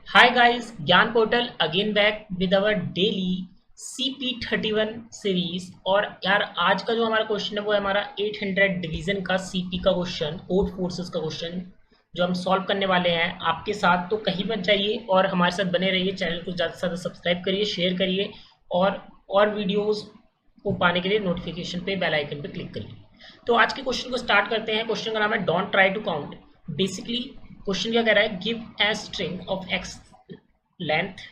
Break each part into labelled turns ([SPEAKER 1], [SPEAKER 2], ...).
[SPEAKER 1] Hi guys, Gyan Portal again back with our daily CP31 series. और यार आज का जो हमारा क्वेश्चन है वो है हमारा 800 डिवीजन का सीपी का क्वेश्चन, कोड फोर्सेस का क्वेश्चन जो हम सॉल्व करने वाले हैं आपके साथ। तो कहीं मत जाइए और हमारे साथ बने रहिए। चैनल को ज़्यादा से ज़्यादा सब्सक्राइब करिए, शेयर करिए और वीडियोस को पाने के लिए नोटिफिकेशन पे बेल आइकन पे क्लिक करिए। तो आज के क्वेश्चन को स्टार्ट करते हैं। क्वेश्चन का नाम है don't try to count. Basically question क्या कह रहा है, give a string of x length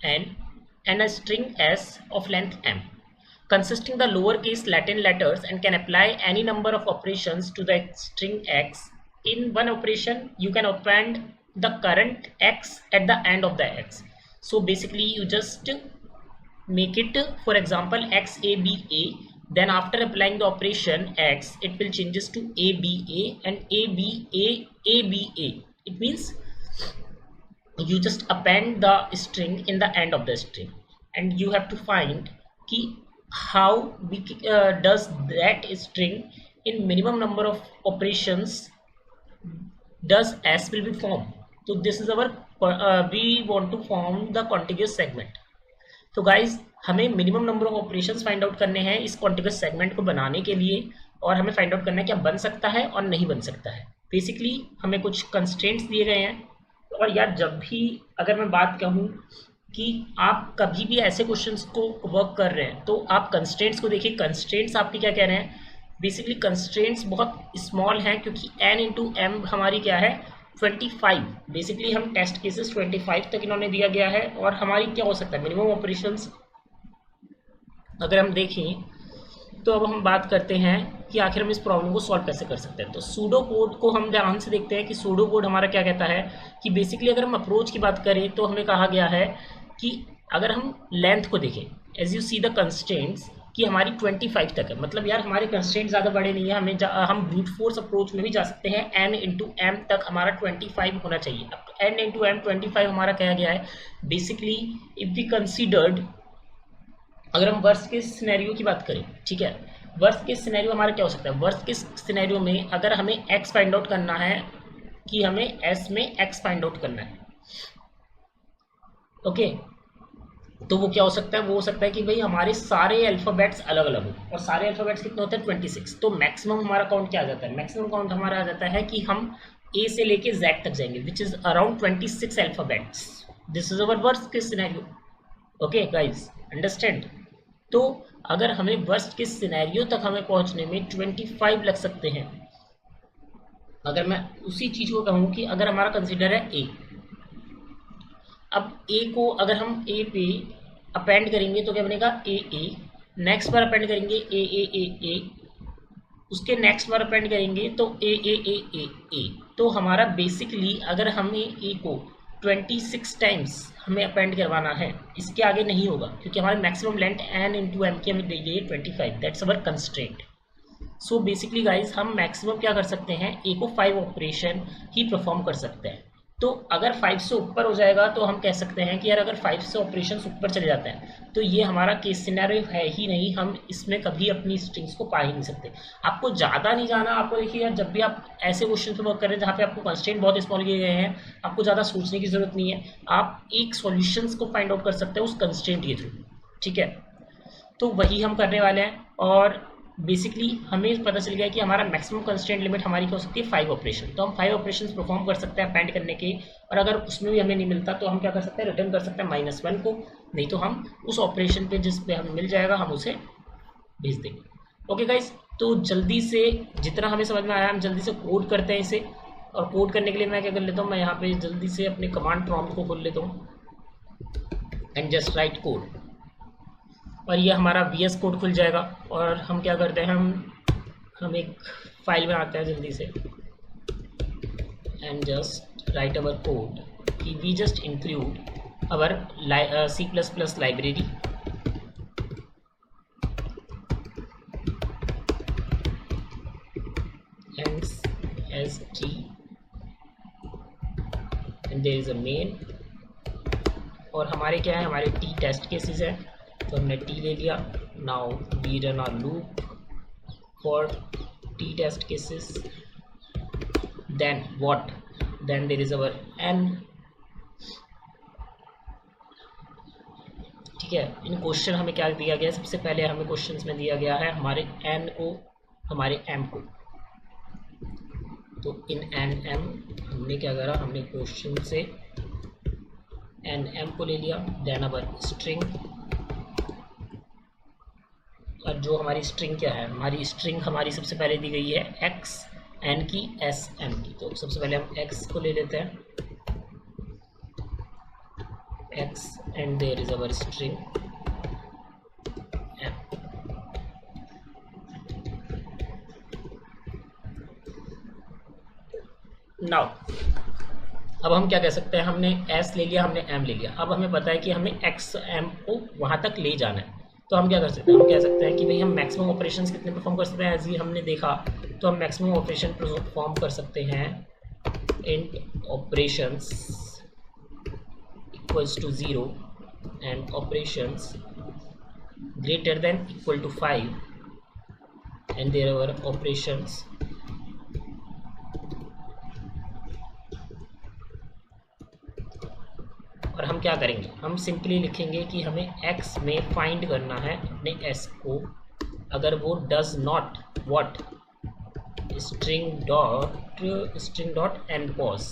[SPEAKER 1] n and a string s of length m consisting the lowercase Latin letters and can apply any number of operations to the string x. In one operation you can append the current x at the end of the x. So basically you just make it, for example, x a b a, then after applying the operation x it will changes to a b a and a b a a b a. It means you just append the string in the end of the string and you have to find key how we does that string in minimum number of operations does s will be formed. So this is our we want to form the contiguous segment. तो guys हमें minimum number of operations find out करने हैं इस contiguous segment को बनाने के लिए, और हमें फाइंड आउट करना है क्या बन सकता है और नहीं बन सकता है। बेसिकली हमें कुछ कंस्ट्रेंट्स दिए गए हैं। और यार जब भी अगर मैं बात कहूँ कि आप कभी भी ऐसे क्वेश्चंस को वर्क कर रहे हैं तो आप कंस्ट्रेंट्स को देखिए। कंस्ट्रेंट्स आपके क्या कह रहे हैं, बेसिकली कंस्ट्रेंट्स बहुत स्मॉल हैं क्योंकि n इंटू एम हमारी क्या है 25। बेसिकली हम टेस्ट केसेस 25 तक इन्होंने दिया गया है। और हमारी क्या हो सकता है मिनिमम ऑपरेशंस अगर हम देखें तो अब हम बात करते हैं कि आखिर हम इस प्रॉब्लम को सॉल्व कैसे कर सकते हैं। तो सूडो कोड को हम ध्यान से देखते हैं कि सूडो कोड हमारा क्या कहता है कि बेसिकली अगर हम अप्रोच की बात करें तो हमें कहा गया है कि अगर हम लेंथ को देखें as you see the constraints कि हमारी 25 तक है। मतलब यार हमारे कंस्ट्रेंट ज़्यादा बड़े नहीं है, हम ब्रूट फोर्स अप्रोच में भी जा सकते हैं। n इंटू एम तक हमारा 25 होना चाहिए। अब n इंटू एम 25 हमारा कहा गया है। बेसिकली इफ वी कंसिडर्ड अगर हम वर्स्ट के सिनेरियो की बात करें, ठीक है, वर्स्ट के सिनेरियो हमारा क्या हो सकता है। वर्स्ट के सिनेरियो में अगर हमें x फाइंड आउट करना है कि हमें s में x फाइंड आउट करना है, ओके, तो वो क्या हो सकता है, वो हो सकता है कि भाई हमारे सारे अल्फ़ाबेट्स अलग अलग हो। और सारे अल्फ़ाबेट्स कितने होते हैं 26। तो मैक्सिमम हमारा काउंट क्या आ जाता है, मैक्सिमम काउंट हमारा आ जाता है कि हम a से लेके z तक जाएंगे which is around 26 alphabets. This is our worst के सिनेरियो। Okay guys understand. तो अगर हमें वर्स्ट के सिनेरियो तक हमें पहुंचने में 25 लग सकते हैं। अगर मैं उसी चीज़ को कहूँ कि अगर हमारा कंसिडर है ए, अब ए को अगर हम ए पे अपेंड करेंगे तो क्या बनेगा ए ए, नेक्स्ट बार अपेंड करेंगे ए ए ए ए, उसके नेक्स्ट बार अपेंड करेंगे तो ए ए ए ए ए। तो हमारा बेसिकली अगर हमें ए को 26 टाइम्स हमें अपेंड करवाना है, इसके आगे नहीं होगा क्योंकि हमारी maximum length n into m की हमें दी गई है 25। That's our constraint. So basically guys हम मैक्सिमम क्या कर सकते हैं, ए को 5 ऑपरेशन ही परफॉर्म कर सकते हैं। तो अगर 5 से ऊपर हो जाएगा तो हम कह सकते हैं कि यार अगर 5 से ऑपरेशन ऊपर चले जाते हैं तो ये हमारा केस सिनेरियो है ही नहीं, हम इसमें कभी अपनी स्ट्रिंग्स को पा ही नहीं सकते। आपको ज़्यादा नहीं जाना। आपको देखिए यार जब भी आप ऐसे क्वेश्चन पे वर्क कर रहे हैं जहाँ पे आपको कंस्ट्रेंट बहुत स्मॉल दिए गए हैं, आपको ज़्यादा सोचने की ज़रूरत नहीं है। आप एक सॉल्यूशंस को फाइंड आउट कर सकते हैं उस कंस्ट्रेंट के थ्रू, ठीक है। तो वही हम करने वाले हैं। और बेसिकली हमें पता चल गया कि हमारा मैक्सिमम कंस्ट्रेंट लिमिट हमारी क्या हो सकती है 5 ऑपरेशन। तो हम 5 ऑपरेशन परफॉर्म कर सकते हैं अपेंड करने के। और अगर उसमें भी हमें नहीं मिलता तो हम क्या कर सकते हैं, रिटर्न कर सकते हैं -1 को। नहीं तो हम उस ऑपरेशन पे जिस पे हमें मिल जाएगा हम उसे भेज देंगे। ओके गाइज, तो जल्दी से जितना हमें समझ में आया हम जल्दी से कोड करते हैं इसे। और कोड करने के लिए मैं क्या कर लेता हूँ, मैं यहाँ पे जल्दी से अपने कमांड प्रॉम्प्ट को खोल लेता हूँ एंड जस्ट राइट कोड। और ये हमारा VS कोड खुल जाएगा। और हम क्या करते हैं, हम एक फाइल बनाते हैं जल्दी से and just write our code कि we just include our C++ library and ST and there is a main. और हमारे क्या है, हमारे T टेस्ट केसेस है तो हमने T ले लिया। Now we run our loop for T test cases. Then what, then there is our n ठीक है। इन क्वेश्चन हमें क्या दिया गया है, सबसे पहले हमें क्वेश्चन में दिया गया है हमारे एन को, हमारे एम को। तो इन एन एम हमने क्या करा, हमने क्वेश्चन से एन एम को ले लिया, देन अवर स्ट्रिंग। और जो हमारी स्ट्रिंग क्या है, हमारी स्ट्रिंग हमारी सबसे पहले दी गई है एक्स एन की एस एम की। तो सबसे पहले हम एक्स को ले लेते हैं, x and there is our string m. Now अब हम क्या कह सकते हैं, हमने एस ले लिया, हमने एम ले लिया, अब हमें पता है कि हमें एक्स एम को वहाँ तक ले जाना है। तो हम क्या कर सकते हैं, हम कह सकते हैं कि भाई हम मैक्सिमम ऑपरेशंस कितने परफॉर्म कर सकते हैं, एज ही हमने देखा। तो हम मैक्सिमम ऑपरेशन परफॉर्म कर सकते हैं int operations equals to 0 and operations greater than equal to 5 and there are operations और हम क्या करेंगे, हम सिंपली लिखेंगे कि हमें x में फाइंड करना है अपने s को। अगर वो does not what string dot and pause,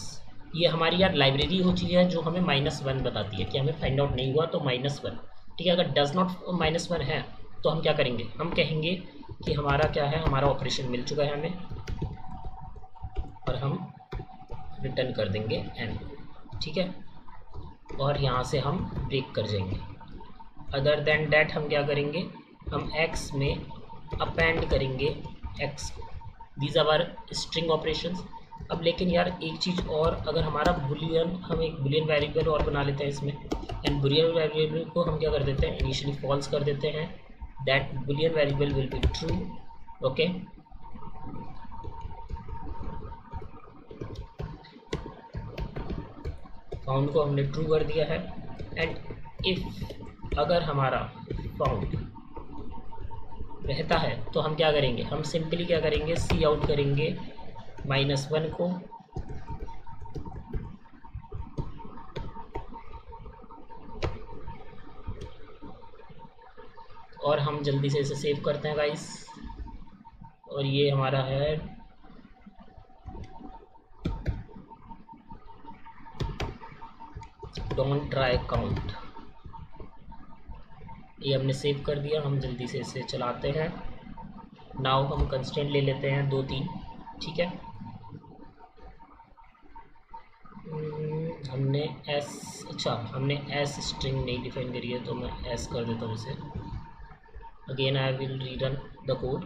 [SPEAKER 1] ये हमारी यार लाइब्रेरी होती है जो हमें -1 बताती है कि हमें फाइंड आउट नहीं हुआ तो -1। ठीक है, अगर डज नॉट -1 है तो हम क्या करेंगे, हम कहेंगे कि हमारा क्या है, हमारा ऑपरेशन मिल चुका है हमें, और हम रिटर्न कर देंगे n। ठीक है, और यहाँ से हम ब्रेक कर जाएंगे। अदर देन डैट हम क्या करेंगे, हम x में अपेंड करेंगे x, these are string operations. अब लेकिन यार एक चीज़ और, अगर हमारा बुलियन, हम एक बुलियन वेरिएबल और बना लेते हैं इसमें, एंड बुलियन वेरिएबल को हम क्या कर देते हैं, इनिशियली फॉल्स कर देते हैं, that Boolean variable will be true. Okay, found को हमने ट्रू कर दिया है। एंड इफ अगर हमारा फाउंड रहता है तो हम क्या करेंगे, हम सिंपली क्या करेंगे, सी आउट करेंगे -1 को, और हम जल्दी से इसे सेव करते हैं गाइस। और ये हमारा है डोंट ट्राई काउंट, ये हमने सेव कर दिया। हम जल्दी से इसे चलाते हैं। नाउ हम कंस्टेंट ले लेते हैं 2-3। ठीक है, हमने एस, अच्छा हमने एस स्ट्रिंग नहीं डिफाइन करी है तो मैं एस कर देता हूँ इसे। Again I will rerun the code.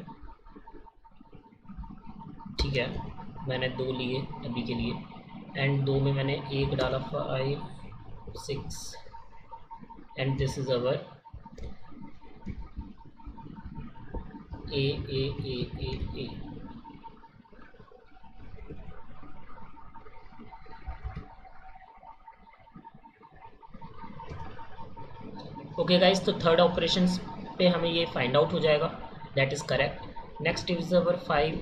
[SPEAKER 1] ठीक है, मैंने 2 लिए अभी के लिए, एंड 2 में मैंने 1 डाला, 5 6 and this is our A. Okay guys, तो थर्ड ऑपरेशन पे हमें ये फाइंड आउट हो जाएगा, that is correct. Next is our 5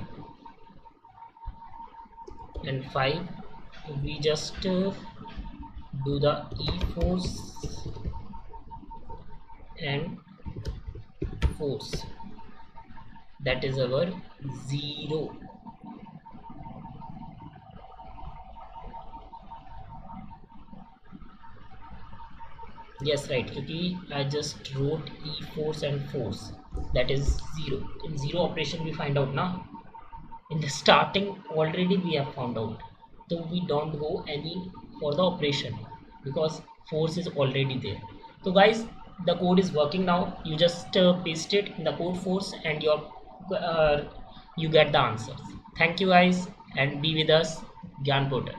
[SPEAKER 1] and 5 we just do the e-force and force, that is our 0। yes right, क्योंकि I just wrote e-force and force, that is 0। in 0 operation we find out now, in the starting already we have found out, so we don't go any for the operation because force is already there। So guys, the code is working now, you just paste it in the code force and you get the answers। Thank you guys and be with us, Gyan Portal।